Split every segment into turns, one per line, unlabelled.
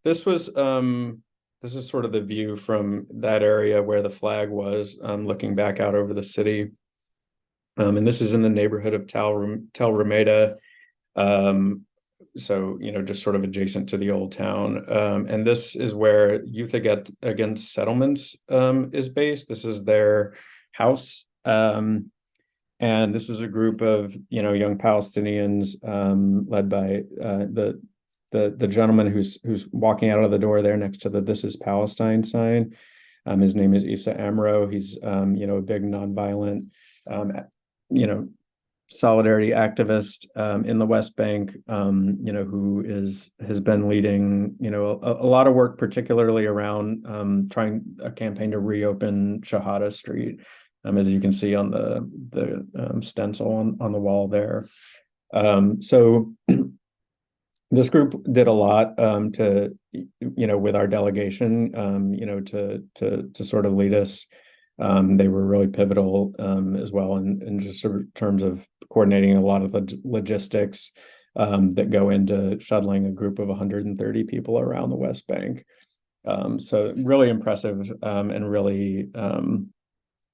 This is sort of the view from that area where the flag was, looking back out over the city. And this is in the neighborhood of Tel Rumeda. Um, so, just sort of adjacent to the old town. And this is where Against Settlements is based. This is their house. And this is a group of, young Palestinians, led by the gentleman who's walking out of the door there next to the "This is Palestine" sign. His name is Isa Amro. He's a big nonviolent, you know, solidarity activist in the West Bank, who has been leading, a lot of work, particularly around trying a campaign to reopen Shahada Street, as you can see on the stencil on the wall there. So this group did a lot to, with our delegation, to sort of lead us. They were really pivotal as well in just sort of terms of coordinating a lot of logistics that go into shuttling a group of 130 people around the West Bank. So really impressive, and really,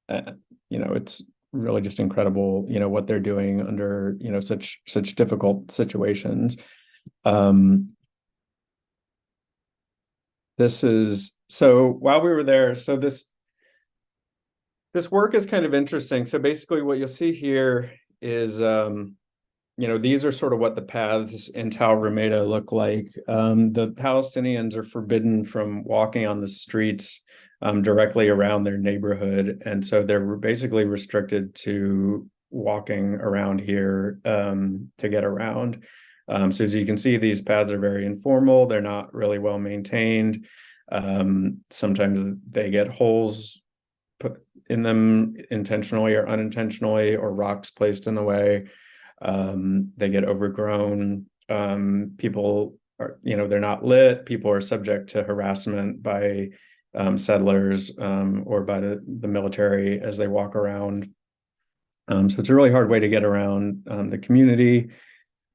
it's really just incredible, what they're doing under, such difficult situations. So while we were there, so this work is kind of interesting. So basically what you'll see here is, these are sort of what the paths in Tal Rumeida look like. The Palestinians are forbidden from walking on the streets directly around their neighborhood. And so they're basically restricted to walking around here to get around. So as you can see, these paths are very informal. They're not really well maintained. Sometimes they get holes put in them intentionally or unintentionally, or rocks placed in the way. They get overgrown. People are, they're not lit. People are subject to harassment by settlers or by the military as they walk around. So it's a really hard way to get around the community.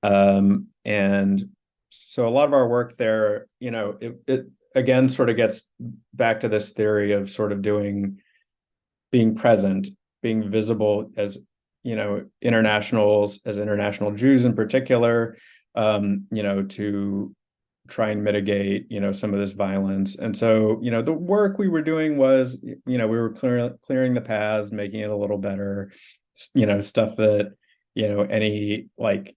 And so a lot of our work there, it again sort of gets back to this theory of sort of being present, being visible as, internationals, as international Jews in particular, to try and mitigate, some of this violence. And so, the work we were doing was, we were clearing the paths, making it a little better, stuff that, any like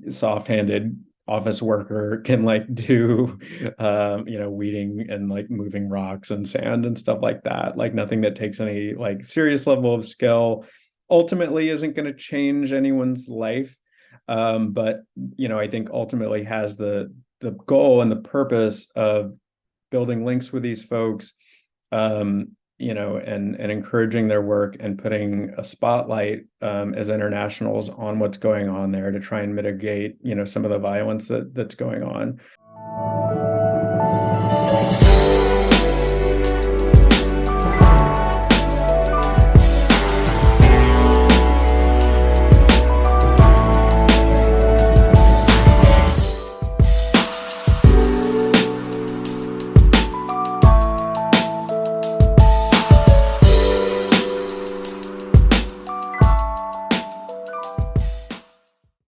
soft-handed office worker can do, weeding and moving rocks and sand and stuff like that. Nothing that takes any serious level of skill. Ultimately isn't going to change anyone's life. But, I think ultimately has the goal and the purpose of building links with these folks, and encouraging their work and putting a spotlight as internationals on what's going on there to try and mitigate, some of the violence that's going on.